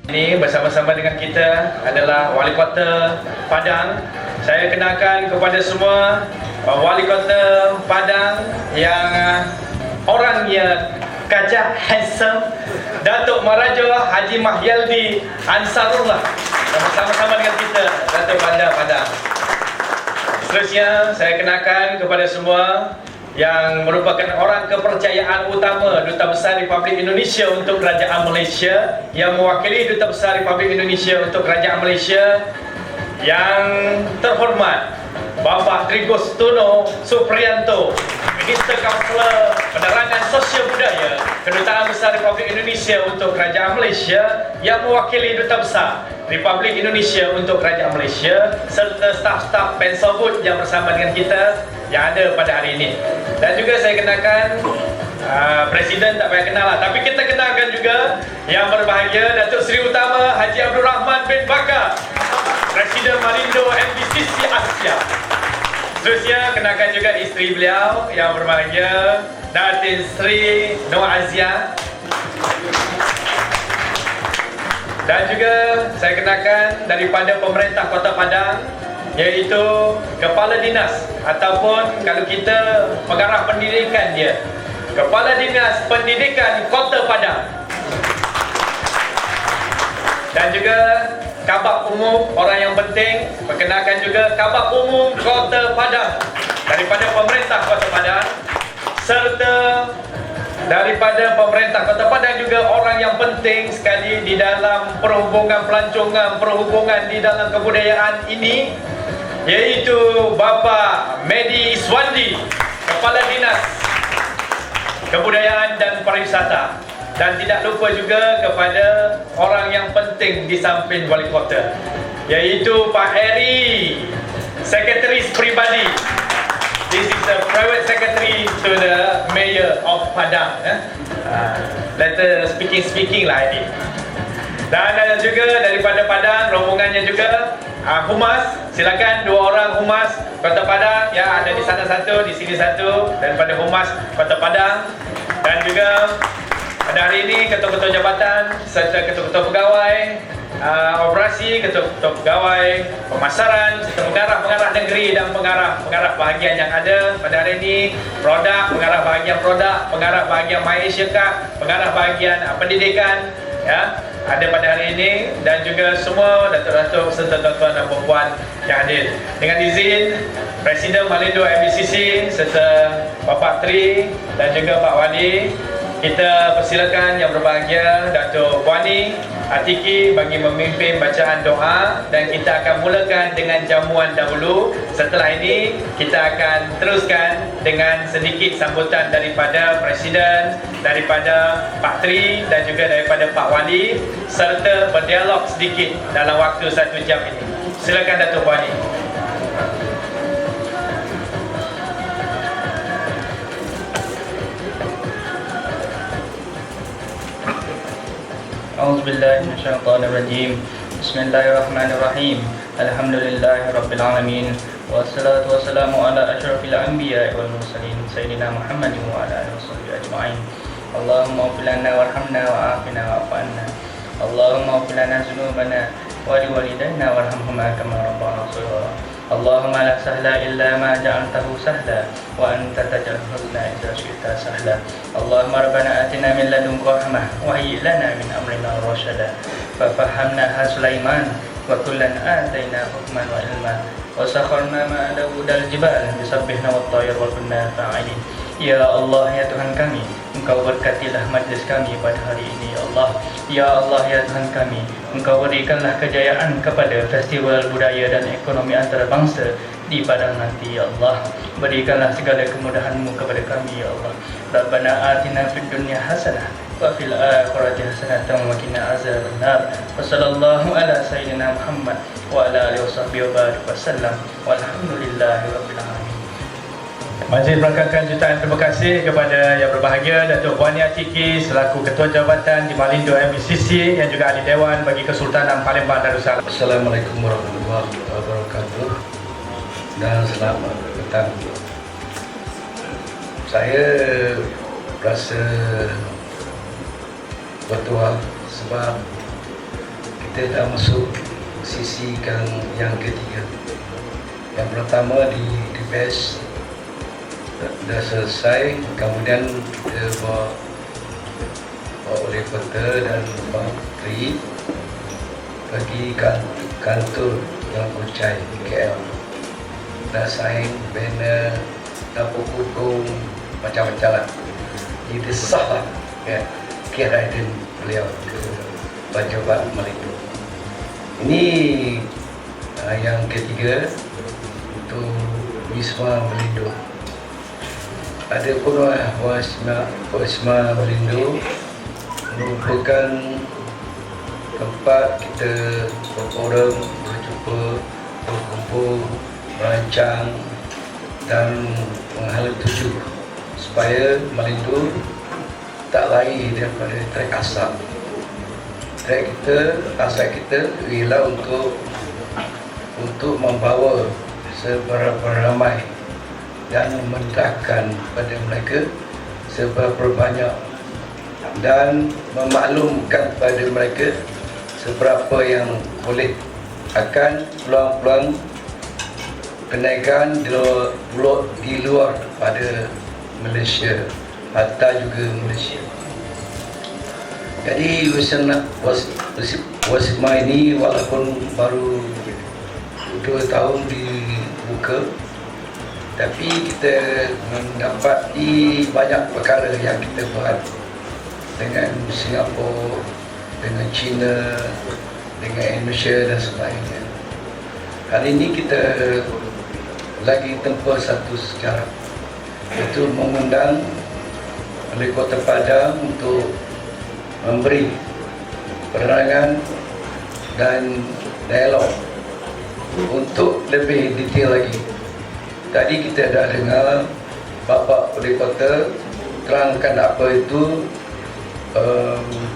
Ini bersama-sama dengan kita adalah Wali Kota Padang. Saya kenalkan kepada semua Wali Kota Padang yang orangnya gajah handsome, Datuk Maharaja Haji Mahyaldi Ansarullah. Bersama-sama dengan kita Datuk Bandar Padang. Seterusnya saya kenalkan kepada semua yang merupakan orang kepercayaan utama Duta Besar Republik Indonesia untuk Kerajaan Malaysia, yang mewakili Duta Besar Republik Indonesia untuk Kerajaan Malaysia, yang terhormat Bapak Trigustono Supriyanto, Minister Kaunselor Penerangan Sosial Budaya Kedutaan Besar Republik Indonesia untuk Kerajaan Malaysia, yang mewakili Duta Besar Republik Indonesia untuk Kerajaan Malaysia, serta staf-staf Pensobut yang bersama dengan kita yang ada pada hari ini. Dan juga saya kenalkan Presiden, tak payah kenal lah, tapi kita kenalkan juga yang berbahagia Datuk Seri Utama Haji Abdul Rahman bin Bakar, Presiden Malindo MBCC Asia. Seterusnya kenalkan juga isteri beliau yang berbahagia Datin Sri Nur Azia. Dan juga saya kenalkan daripada pemerintah Kota Padang, iaitu Kepala Dinas ataupun kalau kita pengarah pendidikan dia, Kepala Dinas Pendidikan Kota Padang. Dan juga Kabak Umum, orang yang penting, perkenalkan juga Kabak Umum Kota Padang daripada pemerintah Kota Padang, serta daripada pemerintah Kota Padang juga orang yang penting sekali di dalam perhubungan pelancongan, perhubungan di dalam kebudayaan ini, iaitu Bapa Medi Iswandi, Kepala Dinas Kebudayaan dan Pariwisata. Dan tidak lupa juga kepada orang yang penting di samping Wali Kota, iaitu Pak Eri, Sekretaris Peribadi. This is the private secretary to the Mayor of Padang. Letter speaking lah ini. Dan ada juga daripada Padang, rombongannya juga Humas, silakan dua orang Humas Kota Padang, ya, ada di sana satu, di sini satu, daripada Humas Kota Padang. Dan juga pada hari ini ketua-ketua jabatan serta ketua-ketua pegawai operasi, ketua-ketua pegawai pemasaran, serta pengarah-pengarah negeri dan pengarah-pengarah bahagian yang ada pada hari ini, produk, pengarah bahagian produk, pengarah bahagian MyAsia Cup, pengarah bahagian pendidikan, ya, ada pada hari ini, dan juga semua datuk-datuk serta tuan-tuan dan puan yang hadir. Dengan izin Presiden Malindo MBCC serta Bapak Tri dan juga Pak Wali, kita persilakan yang berbahagia Datuk Wani Atiki bagi memimpin bacaan doa, dan kita akan mulakan dengan jamuan dahulu. Setelah ini kita akan teruskan dengan sedikit sambutan daripada Presiden, daripada Pak Tri dan juga daripada Pak Wali, serta berdialog sedikit dalam waktu 1 jam ini. Silakan Datuk Wani. A'udzubillahi minasyaitonirrajim. Bismillahirrahmanirrahim. Alhamdulillahirabbil alamin. Wassalatu wassalamu ala asyrafil anbiya'i wal mursalin sayyidina Muhammadin wa ala alihi washabbihi ajma'in. Allahumma ighfir lana warhamna wa'afina wa'fu 'anna. Allahumma ighfir lana dzunubana wa liwalidayna warhamhuma kama rabbana shaghira. Allahumma la sahla illa ma ja'altahu sahla wa anta taj'alul hazna idza syi'ta sahla. Allahumma rabbana atina min ladunka rahmah wa hayyi lana min amrina rashada. Fa fahamnaha Sulaiman wa kullan ataina hukman wa ilma wa sakharna ma'a Dawudal jibal yusabbihna wat tayr wa kunna fa'ilin. Ya Allah, ya Tuhan kami, Engkau berkatilah majlis kami pada hari ini, ya Allah. Ya Allah, ya Tuhan kami, Engkau berikanlah kejayaan kepada festival budaya dan ekonomi antarabangsa di Padang nanti, ya Allah. Berikanlah segala kemudahan-Mu kepada kami, ya Allah. Rabbana atina fid dunya hasanah wa fil akhirati hasanatan wa qina azabannar. Wa sallallahu ala sayyidina Muhammad wa ala alihi wasallam. Walhamdulillahi rabbil alamin. Majlis melangkahkan jutaan terima kasih kepada yang berbahagia Datuk Wani Atiki selaku Ketua Jabatan di Malindo MBCC, yang juga Ahli Dewan bagi Kesultanan Palembang Darussalam. Assalamualaikum warahmatullahi wabarakatuh dan selamat datang. Saya rasa bertuah sebab kita dah masuk sisi yang ketiga. Yang pertama di PES dah selesai, kemudian kita bawa oleh kota dan Pak Tri pergi kantor yang Kuchai di KL. Dah sign banner, dah pokok macam-macam lah. Jadi sah lah ya, kehadiran beliau ke pejabat Malindo. Ini yang ketiga untuk Wisma Malindo. Ada pun Wisma Malindo merupakan tempat kita berforum, berjumpa, berkumpul, merancang dan menghala tuju supaya Malindo tak lain daripada trek asal. Trek asal kita ialah untuk membawa seberapa ramai dan memendahkan pada mereka seberapa banyak dan memaklumkan pada mereka seberapa yang boleh akan peluang-peluang perniagaan di luar pada Malaysia atau juga Malaysia. Jadi Wisma ini walaupun baru 2 tahun dibuka, tapi kita mendapati banyak perkara yang kita buat dengan Singapura, dengan China, dengan Indonesia dan sebagainya. Hari ini kita lagi tempuh satu sejarah, iaitu mengundang Wali Kota Padang untuk memberi penerangan dan dialog untuk lebih detail lagi. Tadi kita dah dengar Bapak Wali Kota terangkan apa itu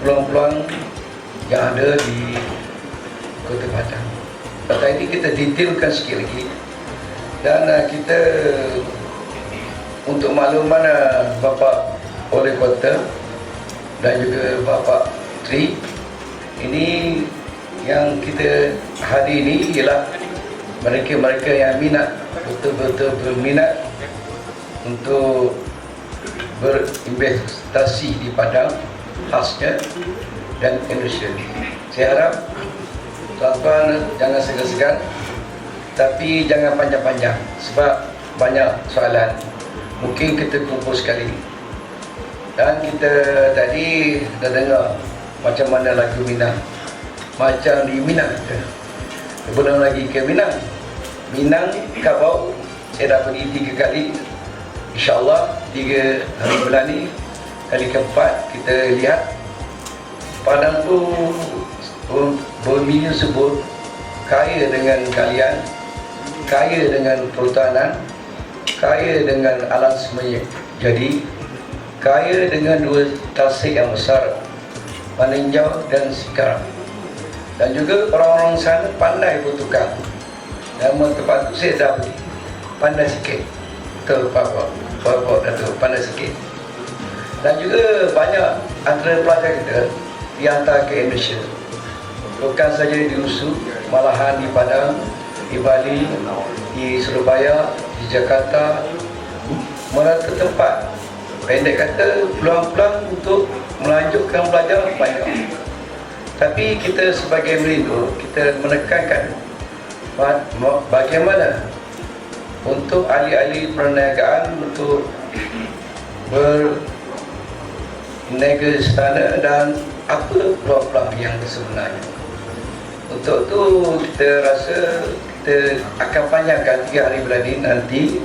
peluang-peluang yang ada di Kota Padang. Tadi kita detailkan sikit lagi, dan kita untuk makluman Bapak Wali Kota dan juga Bapak Tri, ini yang kita hari ini ialah mereka-mereka yang minat, betul-betul berminat untuk berinvestasi di Padang khasnya dan Indonesia. Saya harap tuan-tuan jangan segan-segan, tapi jangan panjang-panjang sebab banyak soalan. Mungkin kita kumpul sekali. Dan kita tadi dah dengar macam mana lagu Minang. Macam di Minang kita. Belum lagi ke Minang. Minang, Kabau, saya dah pergi 3 kali. InsyaAllah 3 hari bulan ni, kali keempat kita lihat Padang tu berminyak sebut, kaya dengan kalian, kaya dengan perhutanan, kaya dengan alam semaya. Jadi kaya dengan 2 tasik yang besar, Paninjau dan Sekarang. Dan juga orang-orang sana pandai bertukar. Nama tempat tu saya dah pergi, pandai sikit. Betul Pak Datuk, pandai sikit. Dan juga banyak antara pelajar kita dihantar ke Indonesia. Bukan saja di USU, malahan di Padang, di Bali, di Surabaya, di Jakarta, merata tempat. Pendek kata, peluang-peluang untuk melanjutkan belajar banyak. Tapi kita sebagai Malindo, kita menekankan bagaimana untuk ahli-ahli perniagaan untuk berniaga di sana dan apa peluang-peluang yang sebenarnya. Untuk itu kita rasa kita akan panjangkan 3 hari bulan ini nanti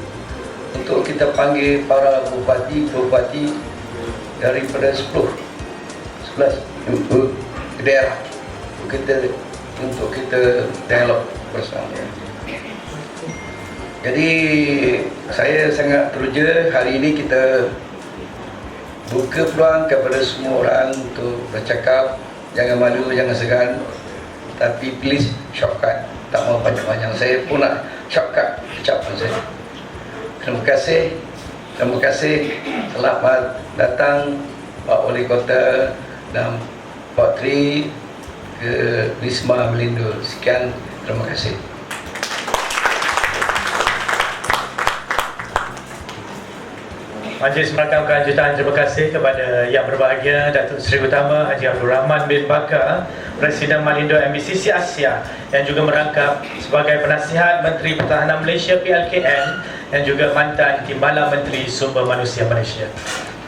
untuk kita panggil para bupati daripada 11 daerah untuk kita dialog bersama. Jadi saya sangat teruja hari ini kita buka peluang kepada semua orang untuk bercakap. Jangan malu, jangan segan, tapi please shortcut, tak mau panjang-panjang. Saya pun nak shortcut ucapan saya. Terima kasih. Selamat datang Pak Wali Kota dan Pak Tri ke Wisma Melindo. Sekian, terima kasih. Majlis merakam kelanjutan, terima kasih kepada Yang Berbahagia Datuk Seri Utama Haji Abdul Rahman bin Bakar, Presiden Malindo MBCC Asia, yang juga merangkap sebagai Penasihat Menteri Pertahanan Malaysia PLKN dan juga mantan Timbalan Menteri Sumber Manusia Malaysia.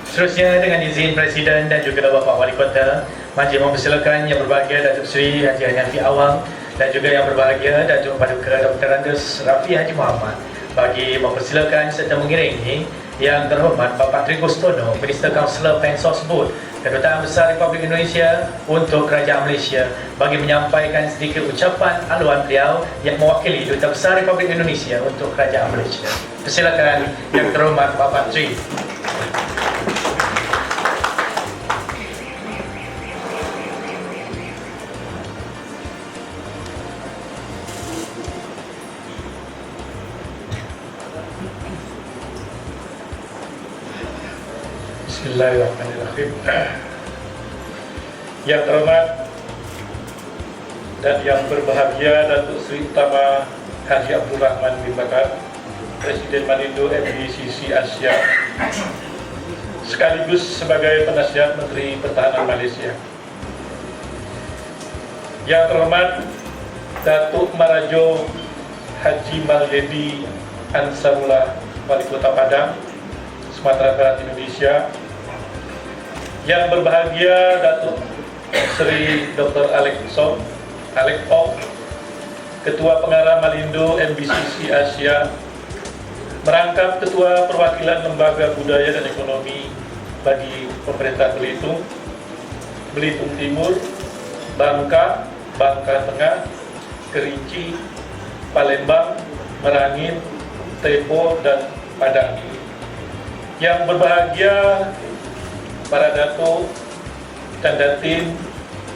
Seterusnya, dengan izin Presiden dan juga Bapak Wali Kota, majlis mempersilakan Yang Berbahagia Datuk Seri Haji Hanafi Awang dan juga Yang Berbahagia Datuk Paduka Dr. Andes Rafi Haji Muhammad bagi mempersilakan serta mengiringi Yang Terhormat Bapak Tri Gustono, Minister Kaunselor Pensos Board Kedutaan Besar Republik Indonesia untuk Kerajaan Malaysia, bagi menyampaikan sedikit ucapan haluan beliau yang mewakili Duta Besar Republik Indonesia untuk Kerajaan Malaysia. Persilakan Yang Terhormat Bapak Tri. Bismillahirrahmanirrahim. Yang terhormat dan yang berbahagia Datuk Seri Utama Haji Abdul Rahman bin Bakar, Presiden Malindo MBCC Asia, sekaligus sebagai Penasihat Menteri Pertahanan Malaysia. Yang terhormat Datuk Marajo Haji Malyedi Ansarullah, Wali Kota Padang, Sumatera Barat, Indonesia. Yang berbahagia Datuk Seri Dr. Alec Ok, Ketua Pengarah Malindo MBCC Asia, merangkap Ketua Perwakilan Lembaga Budaya dan Ekonomi bagi Pemerintah Belitung, Belitung Timur, Bangka, Bangka Tengah, Kerinci, Palembang, Merangin, Tepo, dan Padang. Yang berbahagia para datuk dan datin,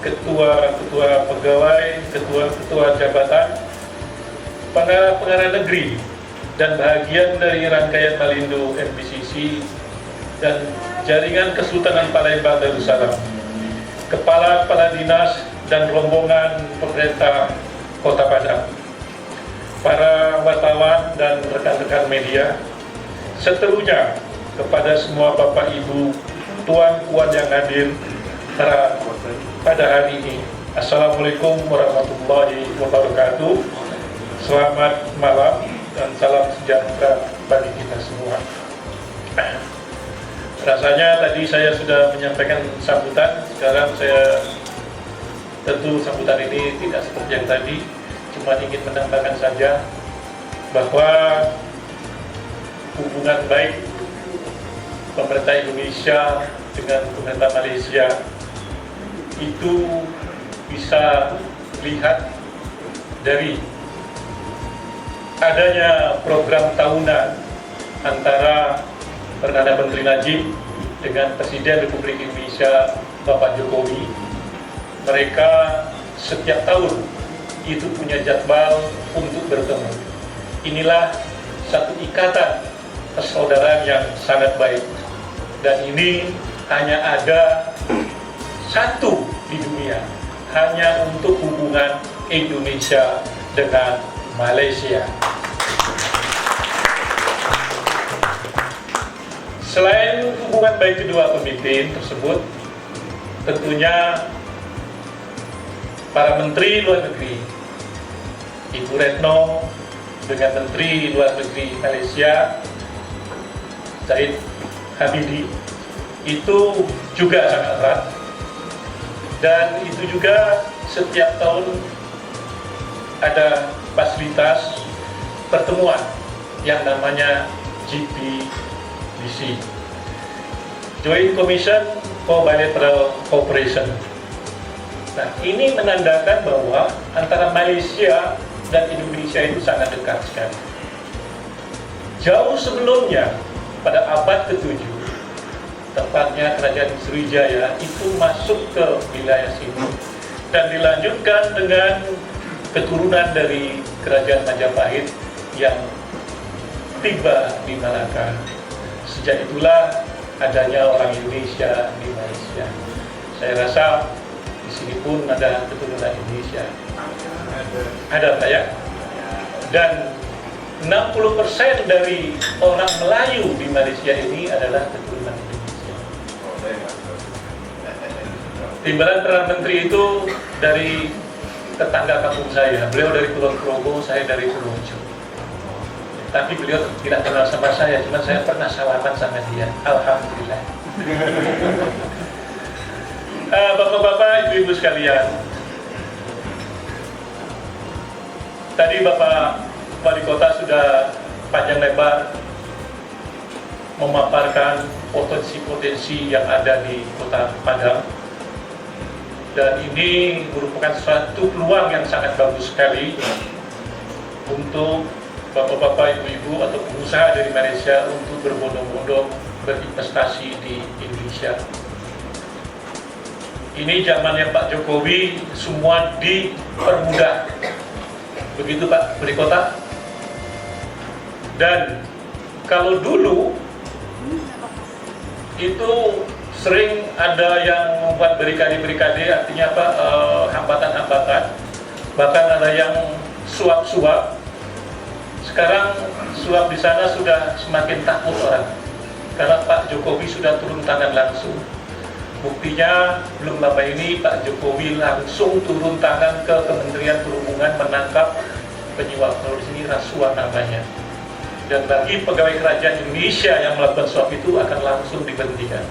ketua-ketua pegawai, ketua-ketua jabatan, pengarah negeri, dan bahagian dari rangkaian Malindo MBCC dan jaringan Kesultanan Palembang Darussalam, kepala-kepala dinas dan rombongan pemerintah Kota Padang, para wartawan dan rekan-rekan media, seterusnya kepada semua Bapak Ibu, Tuan Puan yang hadir pada hari ini. Assalamualaikum warahmatullahi wabarakatuh. Selamat malam dan salam sejahtera bagi kita semua. Rasanya tadi saya sudah menyampaikan sambutan, sekarang saya tentu sambutan ini tidak seperti yang tadi, cuma ingin menambahkan saja bahwa hubungan baik pemerintah Indonesia dengan pemerintah Malaysia itu bisa dilihat dari adanya program tahunan antara Perdana Menteri Najib dengan Presiden Republik Indonesia Bapak Jokowi. Mereka setiap tahun itu punya jadwal untuk bertemu. Inilah satu ikatan persaudaraan yang sangat baik, dan ini hanya ada satu di dunia, hanya untuk hubungan Indonesia dengan Malaysia. Selain hubungan baik kedua pemimpin tersebut, tentunya para Menteri Luar Negeri, Ibu Retno dengan Menteri Luar Negeri Malaysia Zahid Hamidi, itu juga sangat erat, dan itu juga setiap tahun ada fasilitas pertemuan yang namanya GPBC, Joint Commission for Bilateral Cooperation. Nah, ini menandakan bahwa antara Malaysia dan Indonesia itu sangat dekat sekali. Jauh sebelumnya, pada abad ke-7, tepatnya Kerajaan Sriwijaya itu masuk ke wilayah sini dan dilanjutkan dengan keturunan dari Kerajaan Majapahit yang tiba di Malaka. Sejak itulah adanya orang Indonesia di Malaysia. Saya rasa di di sini pun ada keturunan Indonesia. Ada Pak ya? Dan 60% dari orang Melayu di Malaysia ini adalah keturunan Indonesia. Timbalan Perdana Menteri itu dari tetangga kampung saya. Beliau dari Kulon Progo, saya dari Purworejo. Tapi beliau tidak kenal sama saya, cuma saya pernah salaman sama dia. Alhamdulillah. Bapak-bapak, ibu-ibu sekalian, tadi Bapak Wali Kota sudah panjang lebar memaparkan potensi-potensi yang ada di Kota Padang, dan ini merupakan suatu peluang yang sangat bagus sekali untuk bapak-bapak, ibu-ibu atau pengusaha dari Malaysia untuk berbondong-bondong berinvestasi di Indonesia. Ini zamannya Pak Jokowi, semua dipermudah. Begitu Pak Wali Kota. Dan kalau dulu itu sering ada yang membuat berikade-berikade, artinya apa, hambatan-hambatan, bahkan ada yang suap-suap. Sekarang suap di sana sudah semakin takut orang, karena Pak Jokowi sudah turun tangan langsung. Buktinya belum lama ini Pak Jokowi langsung turun tangan ke Kementerian Perhubungan menangkap penyuap. Kalau di sini rasuah namanya. Dan bagi pegawai kerajaan Indonesia yang melakukan suap itu akan langsung diberhentikan.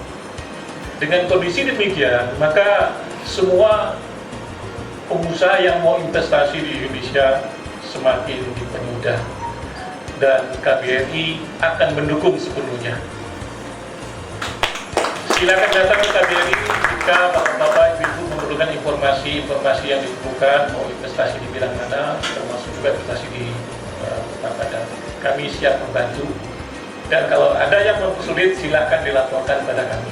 Dengan kondisi demikian, maka semua pengusaha yang mau investasi di Indonesia semakin dipermudah, dan KBRI akan mendukung sepenuhnya. Silakan datang ke KBRI jika bapak-bapak, ibu memerlukan informasi yang dibutuhkan, mau investasi di bidang mana, termasuk juga investasi di Kota Padang. Kami siap membantu, dan kalau ada yang mempersulit silakan dilaporkan pada kami.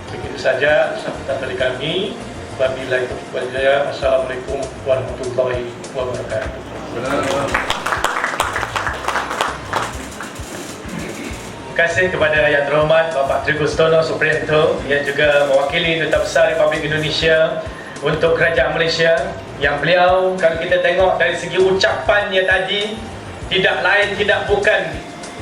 Begitu saja sambutan dari kami. Wabillahi taufiq wal hidayah. Assalamualaikum warahmatullahi wabarakatuh. Terima kasih kepada Yang Terhormat Bapak Tri Gustono Supriyanto yang juga mewakili Duta Besar Republik Indonesia untuk Kerajaan Malaysia, yang beliau kalau kita tengok dari segi ucapannya tadi tidak lain tidak bukan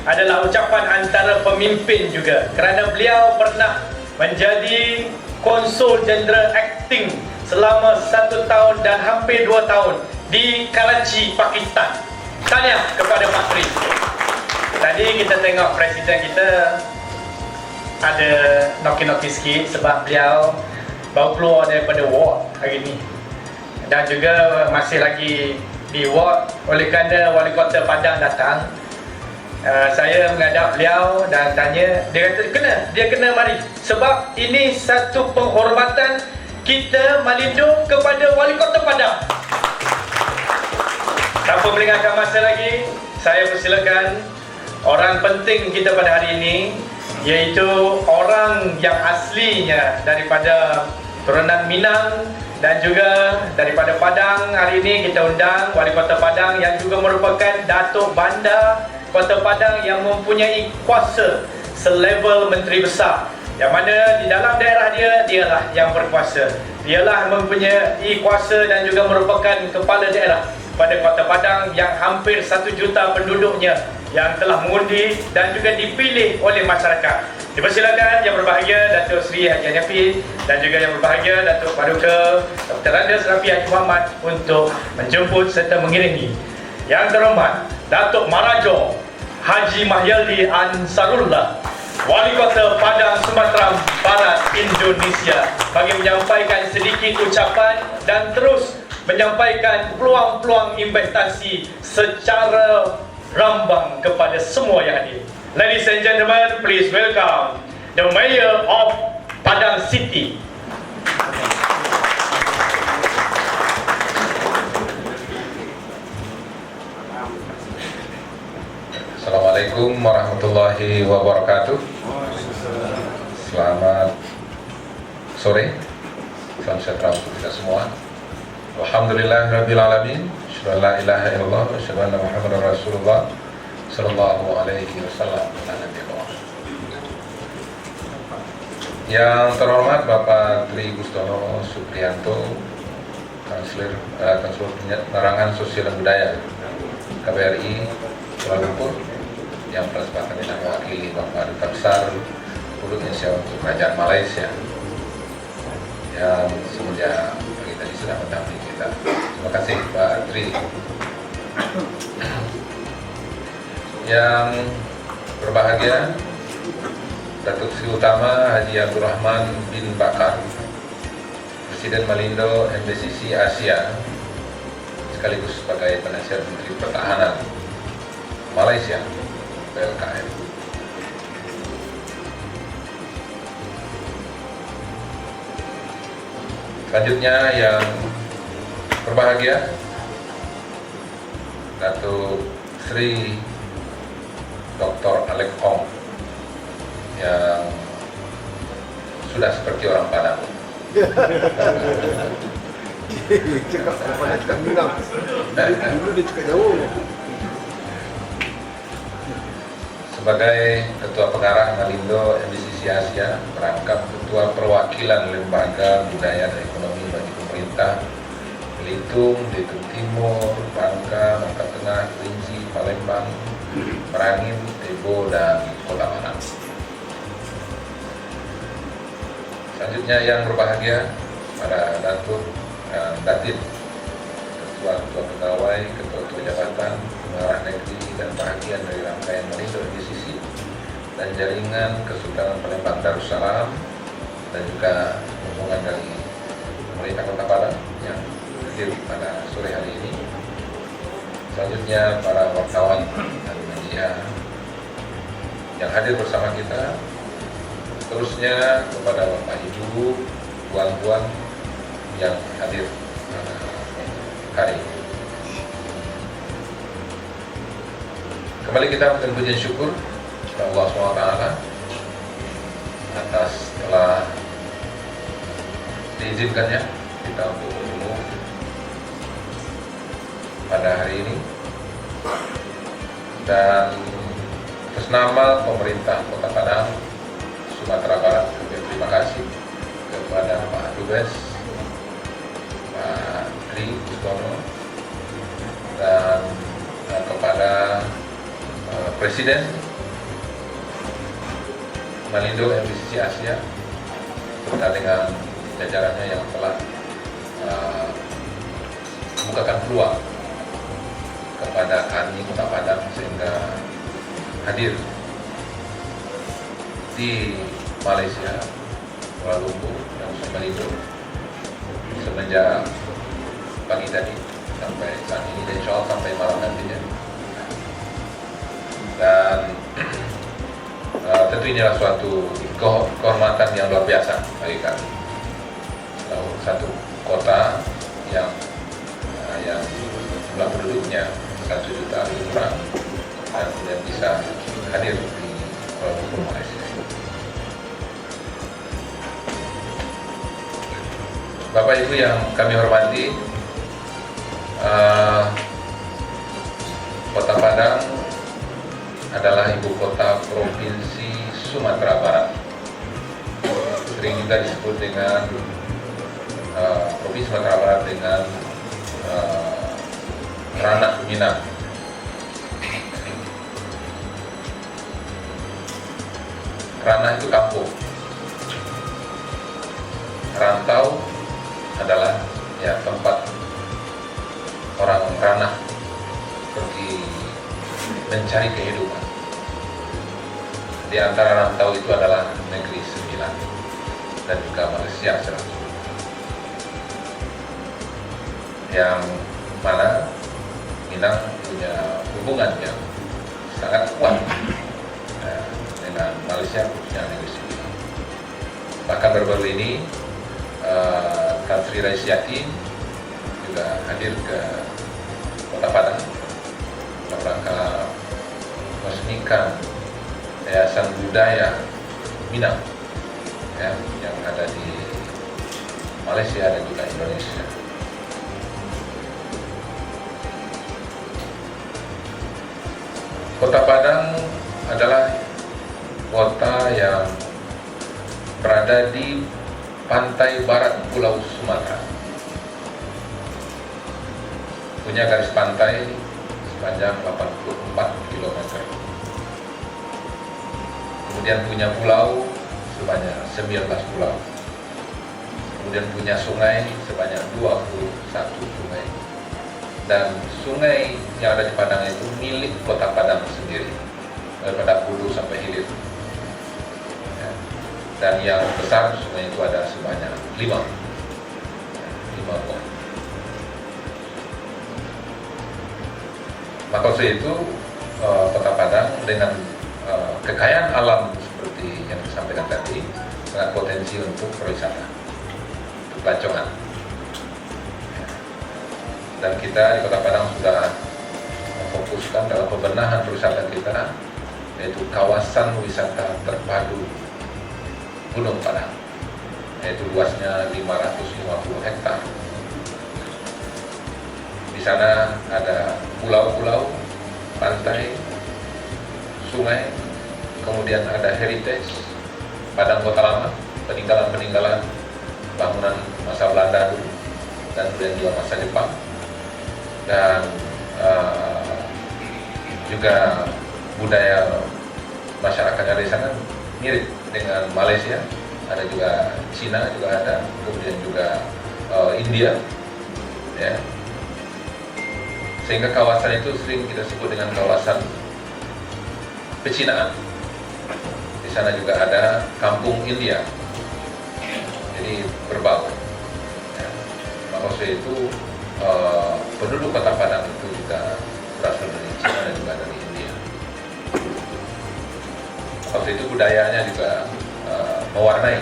adalah ucapan antara pemimpin juga, kerana beliau pernah menjadi Konsul Jenderal Akting selama 1 tahun dan hampir 2 tahun di Karachi, Pakistan. Tahniah kepada Pak Tri. Tadi kita tengok Presiden kita ada noki-noki sikit sebab beliau baru keluar daripada ward hari ini, dan juga masih lagi di ward. Oleh kerana Wali Kota Padang datang, saya menghadap beliau dan tanya, dia kata dia kena mari sebab ini satu penghormatan kita melindung kepada Wali Kota Padang. Tanpa melengahkan masa lagi, saya persilakan orang penting kita pada hari ini, iaitu orang yang aslinya daripada turunan Minang dan juga daripada Padang. Hari ini kita undang Wali Kota Padang yang juga merupakan Datuk Bandar Kota Padang yang mempunyai kuasa selevel Menteri Besar, yang mana di dalam daerah dia, dialah yang berkuasa. Dialah mempunyai kuasa dan juga merupakan kepala daerah pada Kota Padang yang hampir 1 juta penduduknya yang telah mengundi dan juga dipilih oleh masyarakat. Dipersilakan Yang Berbahagia Datuk Seri Haji Hanafi dan juga Yang Berbahagia Datuk Paduka Dr. Andes Rafi Haji Muhammad untuk menjemput serta mengiringi Yang Terhormat Datuk Marajo Haji Mahyaldi Ansarullah, Wali Kota Padang Sumatera Barat Indonesia, bagi menyampaikan sedikit ucapan dan terus menyampaikan peluang-peluang investasi secara rambang kepada semua yang hadir. Ladies and gentlemen, please welcome the Mayor of Padang City. Assalamualaikum warahmatullahi wabarakatuh. Selamat sore, salam sejahtera untuk kita semua. Alhamdulillahirabbil alamin. Asyhadu an la ilaha illallah wa asyhadu anna Muhammadar Rasulullah sallallahu alaihi wasallam. Yang terhormat Bapak Tri Gustono Supriyanto, Kanselor Penerangan Sosial dan Budaya KBRI Kuala Lumpur, yang berkesempatan ini mewakili Bapak Duta Besar Republik Indonesia untuk Kerajaan Malaysia yang semenjak pagi tadi sudah mendampingi kita. Terima kasih Pak Tri. Yang berbahagia Datuk Sri Utama Haji Abdul Rahman bin Bakar, Presiden Malindo MBCC Asia, sekaligus sebagai penasihat Menteri Pertahanan Malaysia PLKM. Selanjutnya yang berbahagia Datuk Sri Dr. Alec Ong, yang sudah seperti orang Padang. Cakap apa nak cakap Minang. Dulu dia cakap jauh. Sebagai Ketua Pengarah Malindo MBCC Asia, merangkap Ketua Perwakilan Lembaga Budaya dan Ekonomi bagi Pemerintah Belitung, Belitung Timur, Bangka, Bangka Tengah, Kerinci, Palembang, Merangin, Tebo, dan Kota Padang. Selanjutnya yang berbahagia para Datuk dan Datin, Ketua-Ketua Pegawai, Ketua-Ketua Jabatan, Pengarah Negeri dan bahagian dari rangkaian Malindo MBCC dan Jaringan Kesultanan Palembang Darussalam, dan juga hubungan dari pemerintah Kota Padang yang hadir pada sore hari ini. Selanjutnya para wartawan dan media yang hadir bersama kita. Terusnya kepada Bapak Ibu, Puan-Puan yang hadir pada hari ini. Kembali kita mengucapkan puji syukur kepada Allah SWT atas telah diizinkannya kita untuk bertemu pada hari ini, dan atas nama pemerintah Kota Padang Sumatera Barat, terima kasih kepada Pak Dubes, Pak Tri Gustono, dan kepada Presiden Malindo MBCC Asia, serta dengan jajarannya yang telah membukakan peluang kepada kami Kota Padang sehingga hadir di Malaysia, Kuala Lumpur, dan Malindo semenjak pagi tadi sampai saat ini, dan insya Allah sampai malam nantinya. Dan tentu inilah suatu kehormatan yang luar biasa bagi kami. Satu kota yang jumlah penduduknya 1 juta lebih kurang, dan kemudian bisa hadir di Kuala Lumpur, Malaysia. Bapak Ibu yang kami hormati, Kota Padang adalah ibu kota Provinsi Sumatera Barat. Sering juga disebut dengan Provinsi Sumatera Barat dengan ranah Minang. Ranah itu kampung, rantau adalah ya tempat orang ranah pergi mencari kehidupan. Di antara rantau itu adalah Negeri Sembilan dan juga Malaysia Selatan, yang mana Minang punya hubungan yang sangat kuat dengan Malaysia, khususnya Negeri Sembilan. Bahkan baru-baru ini Tan Sri Rais Yakin juga hadir ke Kota Padang dalam rangka meresmikan Yayasan Budaya Minang ya, yang ada di Malaysia dan juga Indonesia. Kota Padang adalah kota yang berada di pantai barat Pulau Sumatera. Punya garis pantai sepanjang 84 km. Kemudian punya pulau sebanyak 19 pulau. Kemudian punya sungai sebanyak 21 sungai. Dan sungai yang ada di Padang itu milik Kota Padang sendiri, daripada hulu sampai hilir. Ya. Dan yang besar sungai itu ada sebanyak 5 buah. Maka itu Kota Padang dengan kekayaan alam seperti yang disampaikan tadi sangat potensi untuk perwisata, untuk pelancongan. Dan kita di Kota Padang sudah memfokuskan dalam pembenahan perwisata kita, yaitu kawasan wisata terpadu Gunung Padang, yaitu luasnya 550 hektar. Di sana ada pulau-pulau, pantai, sungai, kemudian ada heritage, Padang Kota Lama, peninggalan-peninggalan bangunan masa Belanda dulu, dan kemudian juga masa Jepang, dan juga budaya masyarakatnya di sana mirip dengan Malaysia, ada juga Cina juga ada, kemudian juga India, ya. Sehingga kawasan itu sering kita sebut dengan kawasan pecinaan. Di sana juga ada kampung India, jadi berbau. Ya. Maksudnya itu penduduk Kota Padang itu juga berasal dari Cina dan juga dari India. Waktu itu budayanya juga mewarnai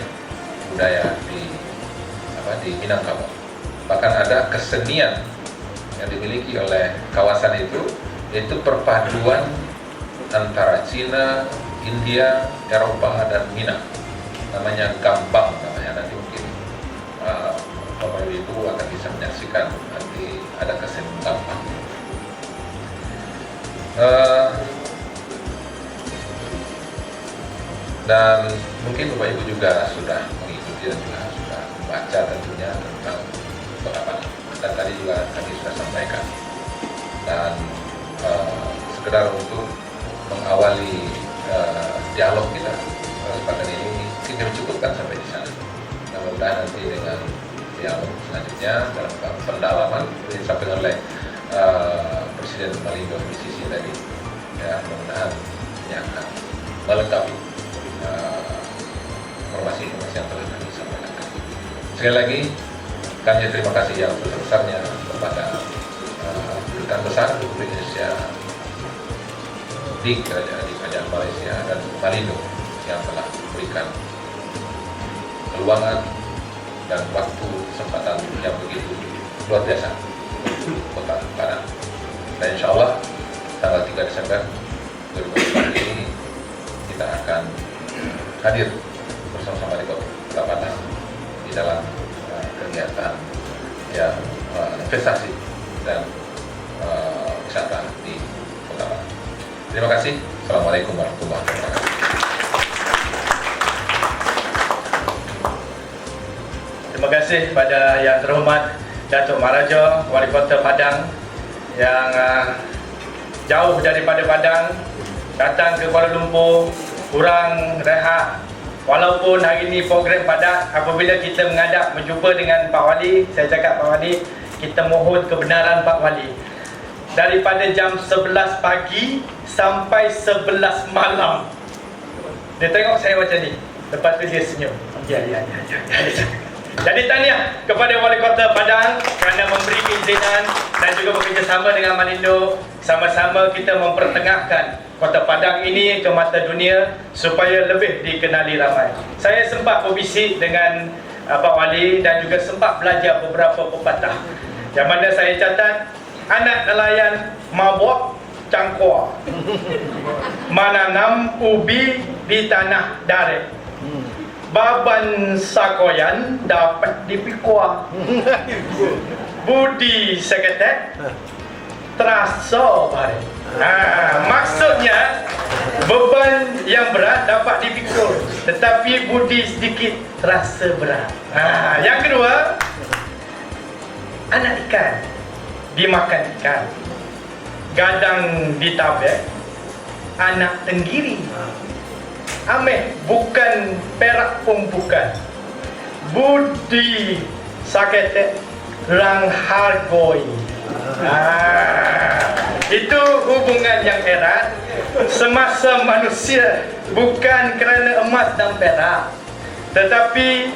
budaya di Minangkabau. Bahkan ada kesenian yang dimiliki oleh kawasan itu, yaitu perpaduan antara Cina, India, Eropa, dan Minang. Namanya gambang, namanya. Nanti mungkin Bapak Ibu akan bisa menyaksikan, nanti ada kesenian gambang. Dan mungkin Bapak Ibu juga sudah mengikuti dan juga sudah membaca tentunya tentang Kota Padang. Dan tadi juga kami sudah sampaikan. Dan sekedar untuk mengawali dialog kita kesempatan ini kita cukupkan sampai di sana. Mudah-mudahan nanti dengan dialog selanjutnya dalam pendalaman yang disampaikan oleh Presiden Malindo PCC tadi, ya, mudah-mudahan yang akan melengkapi informasi-informasi yang telah kami sampaikan. Sekali lagi, kami terima kasih yang sebesar-besarnya kepada Kedutaan Besar Republik Indonesia di Kerajaan Malaysia dan Malindo yang telah memberikan peluangan dan waktu kesempatan yang begitu luar biasa untuk Kota Padang. Dan insya Allah tanggal 3 Desember 2020 ini kita akan hadir bersama-sama di Kota Padang di dalam kegiatan yang investasi dan wisata di Kota Padang. Terima kasih. Assalamualaikum warahmatullahi wabarakatuh. Terima kasih pada yang terhormat Datuk Maharaja Wali Kota Padang yang jauh daripada Padang datang ke Kuala Lumpur, kurang rehat. Walaupun hari ini program padat, apabila kita menghadap berjumpa dengan Pak Wali, saya cakap Pak Wali, kita mohon kebenaran Pak Wali. Daripada jam 11 pagi sampai 11 malam. Dia tengok saya macam ni. Lepas tu dia senyum. Ya. Jadi tahniah kepada Wali Kota Padang kerana memberi keizinan dan juga bekerjasama dengan Malindo. Sama-sama kita mempertengahkan Kota Padang ini ke mata dunia supaya lebih dikenali ramai. Saya sempat berbisik dengan Pak Wali dan juga sempat belajar beberapa pepatah. Yang mana saya catat, anak nelayan mabuk cangkua, menanam ubi di tanah darat, baban sakoyan dapat dipikul, budi seketek terasa bareng. Maksudnya beban yang berat dapat dipikul tetapi budi sedikit rasa berat. Yang kedua, anak ikan dimakan ikan, gadang ditabek, anak tenggiri. Ameh bukan, perak pun bukan, budi sakete rang hargoi. Itu hubungan yang erat semasa manusia, bukan kerana emas dan perak, tetapi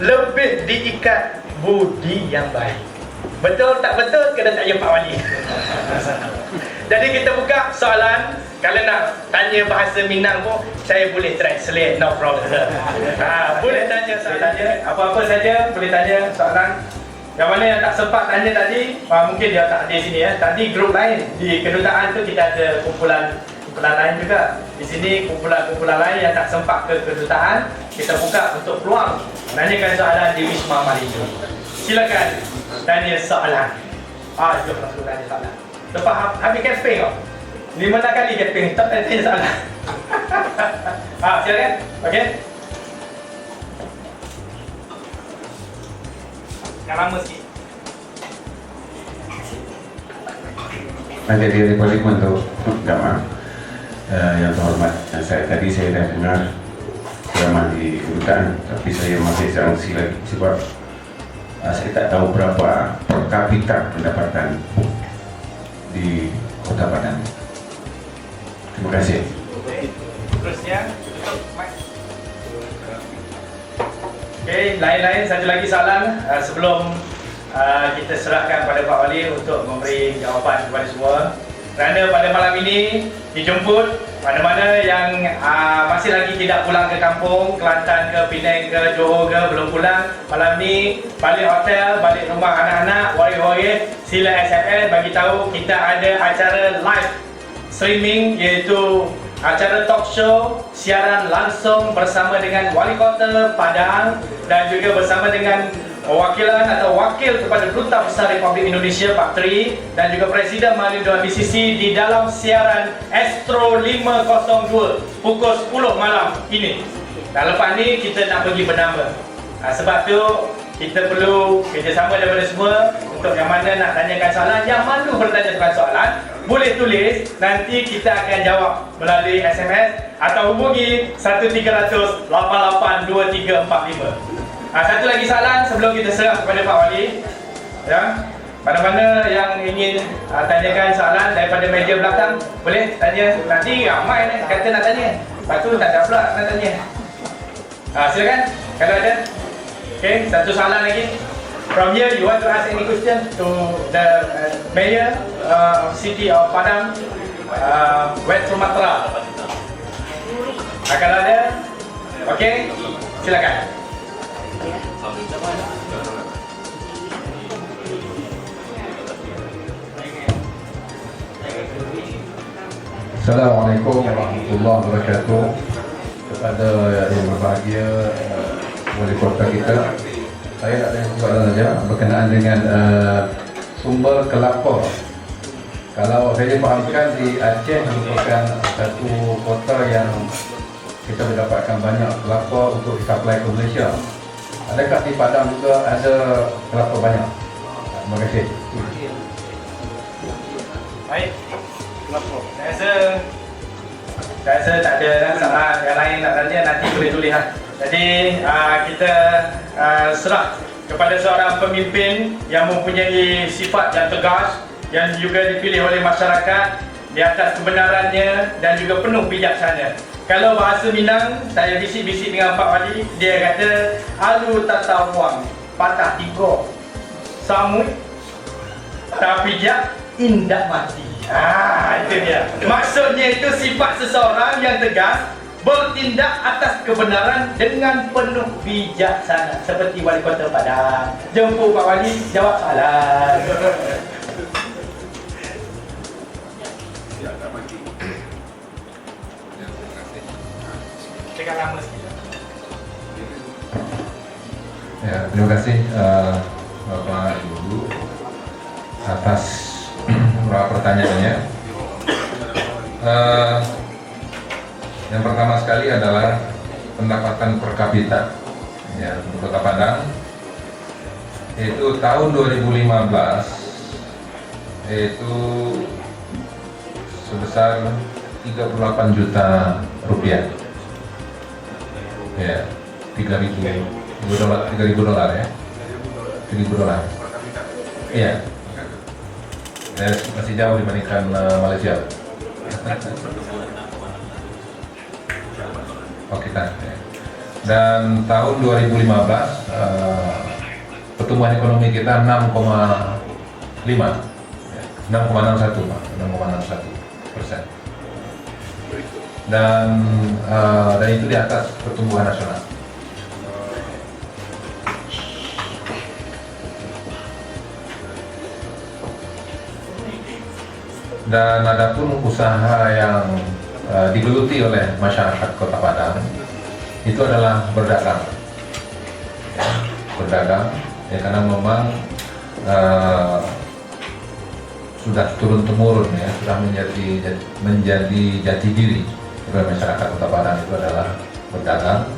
lebih diikat budi yang baik. Betul tak betul? Kena tanya Pak Wali. Jadi kita buka soalan. Kalau nak tanya bahasa Minang pun saya boleh translate, no problem. Boleh tanya soalan, apa-apa saja boleh tanya soalan. Yang mana yang tak sempat tanya tadi, mungkin dia tak ada di sini ya. Tadi grup lain di kedutaan tu kita ada kumpulan lain juga. Di sini kumpulan lain yang tak sempat ke kedutaan, kita buka untuk peluang menanyakan soalan di Wisma Malaysia. Silakan tanya soalan. Jom langsung tanya soalan. Lepas habis camping kau. 5 kali camping, tak tanya soalan. Silakan. Okey. Yang lama sikit. Menjadi Republik untuk jamaah yang terhormat. Tadi saya dah dengar ceramah di kedutaan, tapi saya masih sangsi lagi sebab saya tak tahu berapa per kapita pendapatan di Kota Padang. Terima kasih. Terusnya tutup mic. Okey, lain-lain satu lagi soalan sebelum kita serahkan pada Pak Wali untuk memberi jawapan kepada semua. Kerana pada malam ini dijemput mana-mana yang masih lagi tidak pulang ke kampung, Kelantan ke, Penang ke, Johor ke, belum pulang. Malam ni balik hotel, balik rumah anak-anak, warga-warga, sila SMS bagi tahu kita ada acara live streaming, iaitu acara talk show, siaran langsung bersama dengan Wali Kota Padang dan juga bersama dengan perwakilan atau wakil kepada Duta Besar Republik Indonesia Pak Tri dan juga Presiden Mahkamah BCC di dalam siaran Astro 502 pukul 10 malam ini. Dan lepas ni kita nak pergi bernama. Sebab tu kita perlu kerjasama daripada semua untuk yang mana nak tanyakan soalan, yang malu bertanya soalan, boleh tulis, nanti kita akan jawab melalui SMS atau hubungi 1300 882345. Satu lagi soalan sebelum kita serah kepada Pak Wali. Ya, mana-mana yang ingin tanyakan soalan daripada meja belakang, boleh tanya. Nanti ramai ni kata nak tanya, lepas tu tak ada pula nak tanya. Silakan kalau ada. Okay, satu soalan lagi. From here, you want to ask any question to the Mayor of City of Padang, West Sumatra? Kalau ada, okay, silakan. Assalamualaikum warahmatullahi wabarakatuh. Kepada yang berbahagia Wali Kota kita, saya nak tanya soalan saja berkenaan dengan sumber kelapa. Kalau saya fahamkan di Aceh merupakan satu kota yang kita mendapatkan banyak kelapa untuk disupply ke Malaysia. Adakah di Padang juga ada kelapa banyak? Terima kasih. Baik. Saya rasa tak ada soalan yang lain nak tanya, nanti boleh tulis lah. Jadi kita serah kepada seorang pemimpin yang mempunyai sifat yang tegas, yang juga dipilih oleh masyarakat di atas kebenarannya dan juga penuh bijaksana. Kalau bahasa Minang, saya bisik-bisik dengan Pak Wali, dia kata alu tata buang patah tiga samui tapi dia indah mati. Itu dia. Maksudnya itu sifat seseorang yang tegas, bertindak atas kebenaran dengan penuh bijaksana, seperti Wali Kota Padang. Jemput Pak Wali jawab soalan. Cakap lama sikit. Ya, terima kasih Bapak Ibu atas pertanyaannya. Yang pertama sekali adalah pendapatan per kapita ya untuk Kota Padang itu tahun 2015 itu sebesar 38 juta rupiah ya, 3.000 dolar ya, 3.000 dolar iya ya, masih jauh dibandingkan Malaysia. Oke kan. Dan tahun 2015 pertumbuhan ekonomi kita 6,61%. Dan itu di atas pertumbuhan nasional. Dan adapun usaha yang digeluti oleh masyarakat Kota Padang itu adalah berdagang, ya karena memang sudah turun temurun ya, sudah menjadi jati diri oleh masyarakat Kota Padang itu adalah berdagang,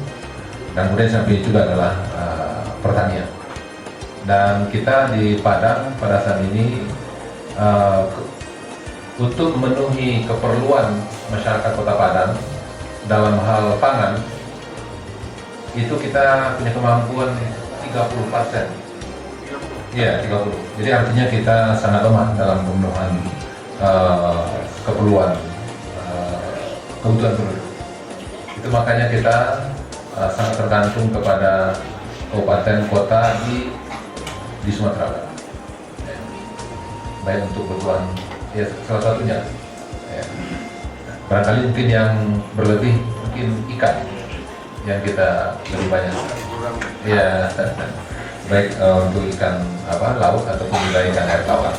dan kemudian samping itu juga adalah pertanian. Dan kita di Padang pada saat ini untuk memenuhi keperluan masyarakat Kota Padang dalam hal pangan itu kita punya kemampuan 30%. Iya, 30. Jadi artinya kita sangat lemah dalam pemenuhan keperluan kebutuhan penduduk. Itu makanya kita sangat tergantung kepada kabupaten kota di Sumatera Barat. Baik untuk kebutuhan ya salah satunya. Ya. Barangkali mungkin yang berlebih mungkin ikan yang kita lebih banyak. Ya. Baik untuk ikan laut ataupun juga ikan air tawar.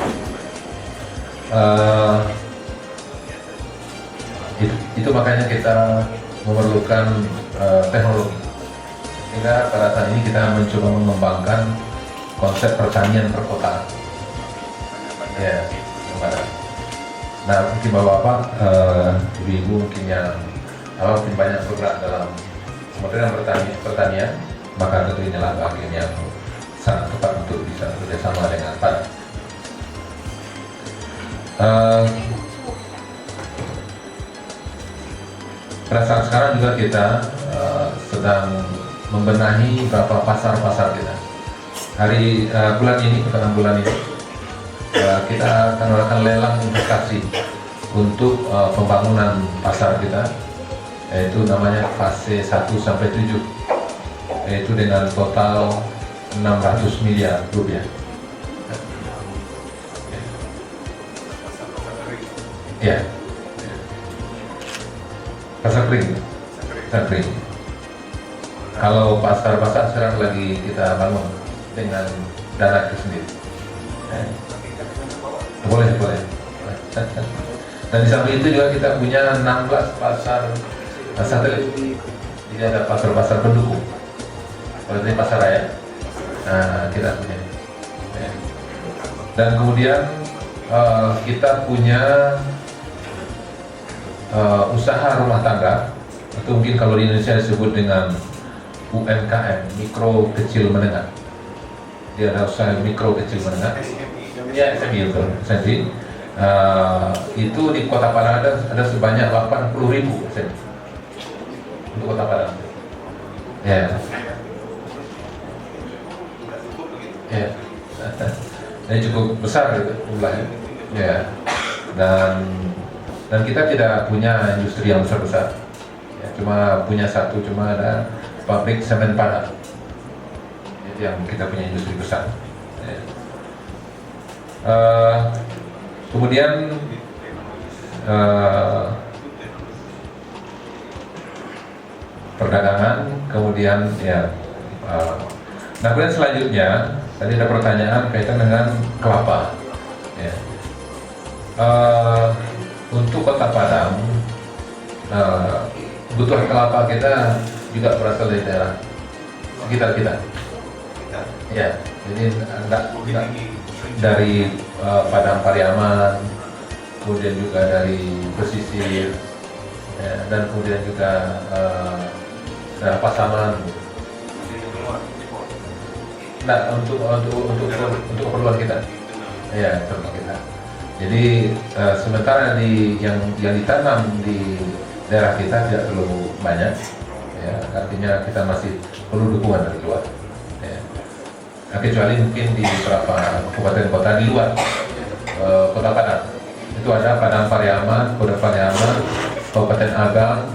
Itu makanya kita memerlukan teknologi. Sehingga pada saat ini kita mencoba mengembangkan konsep pertanian perkotaan. Ya, nah mungkin bapak-bapak, ibu-ibu mungkin yang mungkin banyak bergerak dalam kementerian pertanian, maka tentu inilah bagian yang sangat tepat untuk bisa bekerjasama dengan Padang. Pada saat sekarang juga kita sedang membenahi beberapa pasar-pasar kita. Bulan ini, pertengahan bulan ini, kita akan melakukan lelang investasi untuk pembangunan pasar kita, yaitu namanya fase 1 sampai 7, yaitu dengan total 600 miliar rupiah. Ya. Pasar kering. Kalau pasar-pasar sekarang lagi kita bangun dengan dana itu sendiri. Boleh. Dan di samping itu juga kita punya 16 pasar satelit. Jadi ada pasar-pasar pendukung. Kalau ini pasar raya, kita punya. Dan kemudian kita punya usaha rumah tangga, atau mungkin kalau di Indonesia disebut dengan UMKM, mikro kecil menengah. Dia ada usaha mikro kecil menengah. Ya, SME itu di Kota Padang ada sebanyak 80.000 SME untuk Kota Padang. Ya. Ini cukup besar jumlahnya. Ya. Dan kita tidak punya industri yang besar-besar. Ya, cuma punya ada pabrik semen Padang. Itu yang kita punya industri besar. Ya. Kemudian perdagangan, kemudian kemudian selanjutnya tadi ada pertanyaan kaitan dengan kelapa. Ya. Untuk Kota Padang, kebutuhan kelapa kita juga berasal dari daerah sekitar kita. Ya, jadi dari Padang Pariaman, kemudian juga dari pesisir, ya, dan kemudian juga daerah pasaman. Nah, untuk keperluan kita. Ya, keperluan kita. Jadi sementara yang ditanam di daerah kita tidak terlalu banyak, ya, artinya kita masih perlu dukungan dari luar. Ya. Nah, kecuali mungkin di beberapa kabupaten kota di luar Kota Padang, itu ada Padang Pariaman, Kota Pariaman, Kabupaten Agam,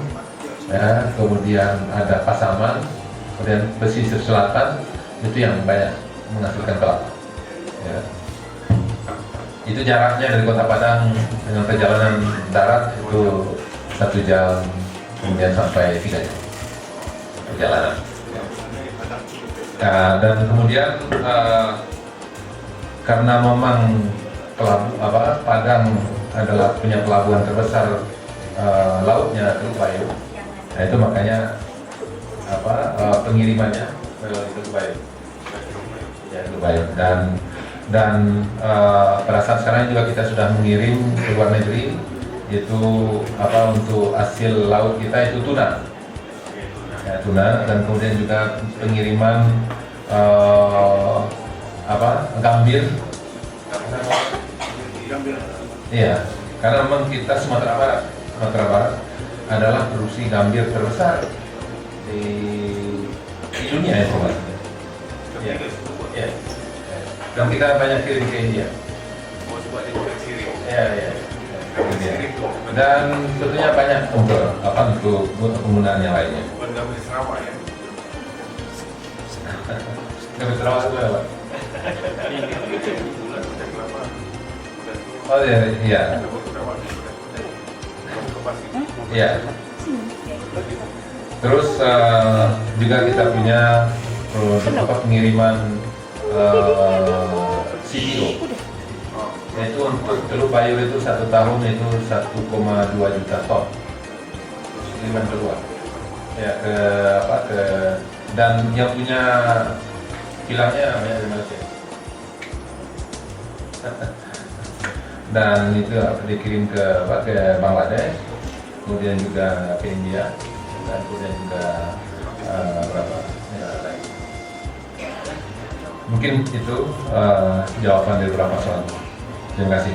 ya, kemudian ada Pasaman, kemudian pesisir selatan, itu yang banyak menghasilkan kelapa. Ya. Itu jaraknya dari Kota Padang dengan perjalanan darat itu 1 jam, kemudian sampai 3 jam perjalanan. Nah, dan kemudian karena memang Padang adalah punya pelabuhan terbesar lautnya Teluk Bayu, nah itu makanya pengirimannya ke Teluk Bayu, ya, Teluk Bayu. Dan pada saat sekarang juga kita sudah mengirim ke luar negeri, yaitu untuk hasil laut kita itu tuna, ya, tuna, dan kemudian juga pengiriman gambir. Iya, karena memang kita Sumatera Barat adalah produksi gambir terbesar di dunia, ya, sobat. Ya. Ya. Dan kita banyak kirim ke India. Ya. Dan tentunya banyak untuk penggunaan yang lainnya. Gambir Sarawak ya. Gambir Sarawak itu apa? Oh iya. Iya. Terus juga kita punya pengiriman CPO, yaitu untuk Teluk Bayu itu 1 tahun itu 1,2 juta ton pengiriman keluar, ya, dan yang punya kilangnya namanya di Malaysia. Dan itu dikirim ke Bangladesh, kemudian juga ke India, dan kemudian juga berapa negara lain. Mungkin itu jawaban dari beberapa soal. Terima kasih.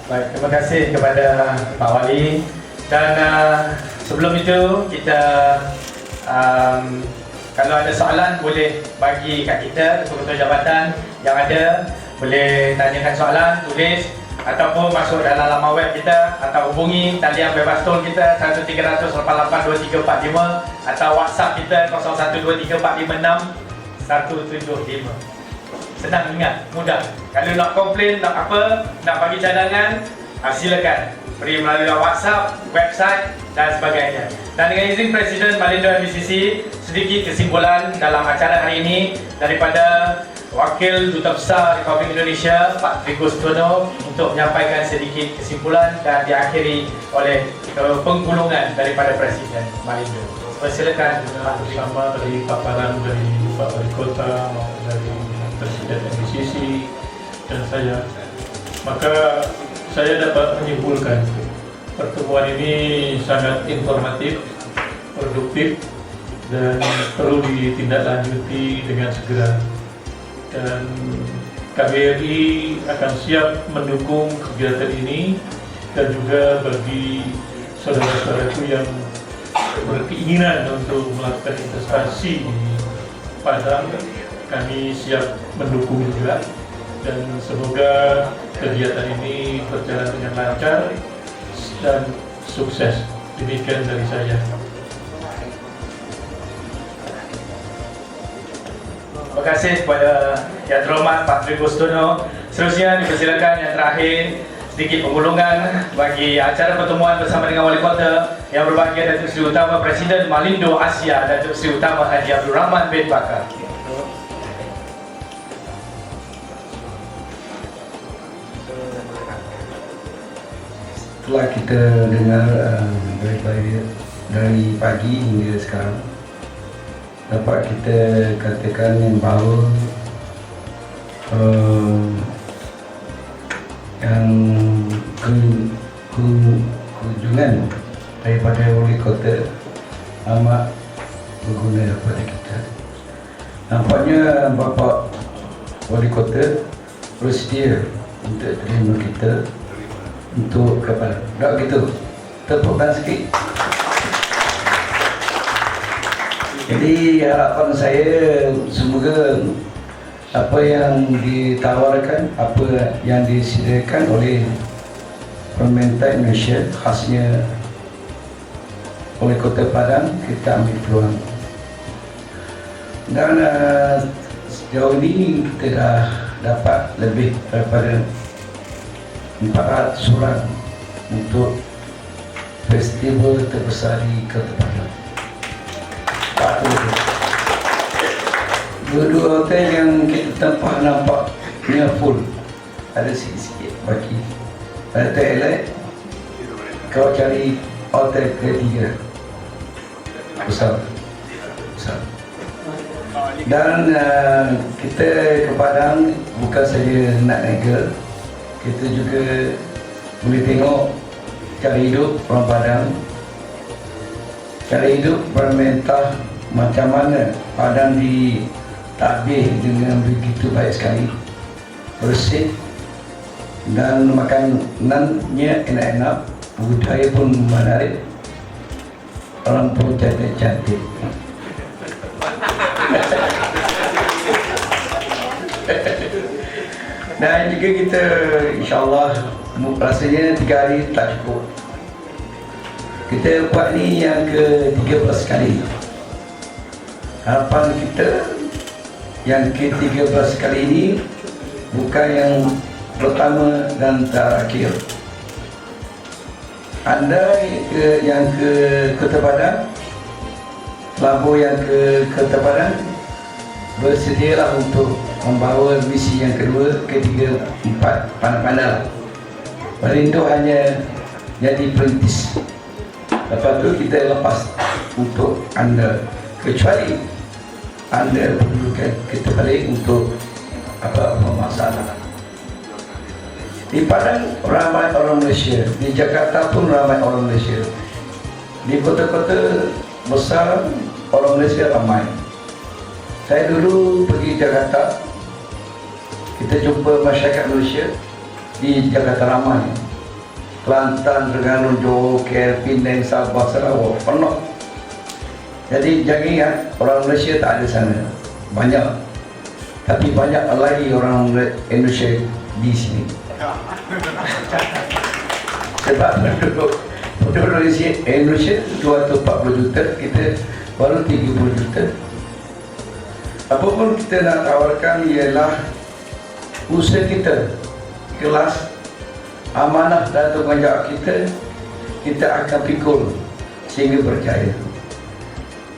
Baik, terima kasih kepada Pak Wali. Dan sebelum itu kita kalau ada soalan boleh bagi kat kita, ketua jabatan yang ada, boleh tanyakan soalan, tulis ataupun masuk dalam laman web kita atau hubungi talian bebas tol kita 1300882345 atau WhatsApp kita 0123456175. Senang ingat, mudah. Kalau nak komplain, nak apa, nak bagi cadangan, silakan beri melalui WhatsApp, website dan sebagainya. Dan dengan izin Presiden Malindo MBCC, sedikit kesimpulan dalam acara hari ini daripada Wakil Duta Besar Republik Indonesia Pak Trigustono untuk menyampaikan sedikit kesimpulan dan diakhiri oleh penggulungan daripada Presiden Malindo. Persilakan Pak Trigustono. Sama dari paparan dari Pak Wali Kota maupun dari Presiden MBCC dan saya, maka saya dapat menyimpulkan pertemuan ini sangat informatif, produktif, dan perlu ditindaklanjuti dengan segera. Dan KBRI akan siap mendukung kegiatan ini, dan juga bagi saudara-saudaraku yang berkeinginan untuk melakukan investasi di Padang, kami siap mendukung juga, dan semoga kegiatan ini berjalan dengan lancar dan sukses. Demikian dari saya. Terima kasih kepada Yang Terhormat Pak Trigustono. Seterusnya dipersilakan yang terakhir sedikit penggulungan bagi acara pertemuan bersama dengan Wali Kota yang berbahagia Datuk Seri Utama Presiden Malindo Asia Datuk Seri Utama Haji Abdul Rahman bin Bakar. Setelah kita dengar dari pagi hingga sekarang, dapat kita katakan yang bahawa yang kunjungan daripada Wali Kota amat berguna kepada kita. Nampaknya Bapak Wali Kota bersedia untuk terima kita untuk kepada. Tak gitu. Tepuk tangan sikit. Jadi harapan saya semoga apa yang ditawarkan, apa yang disediakan oleh pemerintah Malaysia, khasnya oleh Kota Padang, kita ambil peluang. Dan sejauh ini kita dah dapat lebih daripada 400 orang untuk festival terbesar di Kota Padang. Dua-dua hotel yang kita tempah nampaknya full. Ada sikit-sikit bagi. Ada toilet. Kau cari hotel ketiga. Besar. Dan kita ke Padang bukan saja nak niaga, kita juga boleh tengok cara hidup orang Padang, cara hidup pemerintah, macam mana Padang ditadbir dengan begitu baik sekali, bersih, dan makanannya enak-enak, budaya pun menarik, orang pun cantik-cantik. Dan juga kita insyaAllah rasanya 3 hari tak cukup. Kita buat ni yang ke-13 kali. Harapan kita yang ke-13 kali ini bukan yang pertama dan terakhir. Anda yang ke Kota Padang, pelabur yang ke Kota Padang, bersedialah untuk membawa misi yang kedua, ketiga, empat, pandai-pandai. Malindo hanya jadi perintis. Lepas tu kita lepas untuk anda, kecuali anda perlukan kita balik untuk apa masalah. Di Padang ramai orang Malaysia, di Jakarta pun ramai orang Malaysia, di kota-kota besar orang Malaysia ramai. Saya dulu pergi Jakarta, kita jumpa masyarakat Malaysia di Jakarta ramai. Kelantan, Terengganu, Johor, KL, Penang, Sabah, Sarawak, penuh. Jadi jangan ingat orang Malaysia tak ada sana, banyak. Tapi banyak lagi orang Indonesia di sini. Sebab penduduk Indonesia 240 juta, kita baru 30 juta. Apapun kita nak tawarkan ialah usaha kita, kelas, amanah dan tanggungjawab kita akan pikul sehingga berjaya.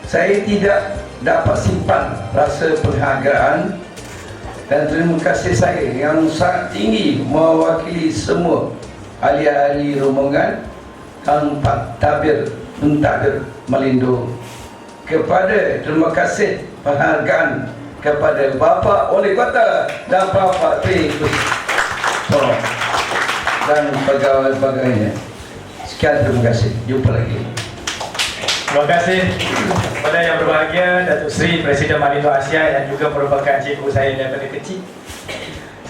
Saya tidak dapat simpan rasa penghargaan dan terima kasih saya yang sangat tinggi mewakili semua ahli-ahli rombongan dan pentadbir Malindo. Terima kasih penghargaan kepada Bapak Wali Kota dan Bapak Tri dan pegawai-pegawainya. Sekian, terima kasih. Jumpa lagi. Terima kasih kepada yang berbahagia Datuk Seri Presiden Malindo Asia yang juga merupakan cikgu saya daripada kecil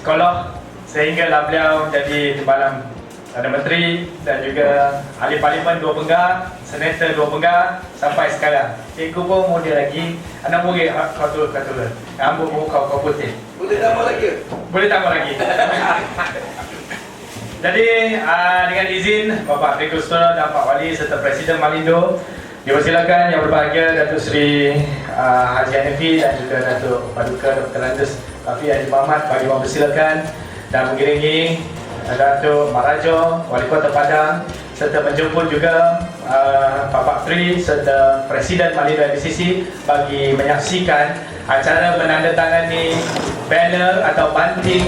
sekolah sehinggalah beliau menjadi timbalan Perdana Menteri dan juga ahli parlimen 2 penggar, senator 2 penggar sampai sekarang. Cikgu pun muda lagi, anak murid kau tu, rambut kau putih. Boleh tambah lagi? Boleh tambah lagi. Jadi dengan izin Bapak Tri Kusno dan Pak Wali serta Presiden Malindo, dipersilakan yang berbahagia Datuk Seri Haji Hanifi dan juga Datuk Paduka Dr. Landes Rafi Haji Muhammad bagi mempersilakan dan mengiringi Datuk Marajo Wali Kota Padang serta menjemput juga Bapak Tri serta Presiden Malindo MPCC bagi menyaksikan acara menandatangani banner atau banting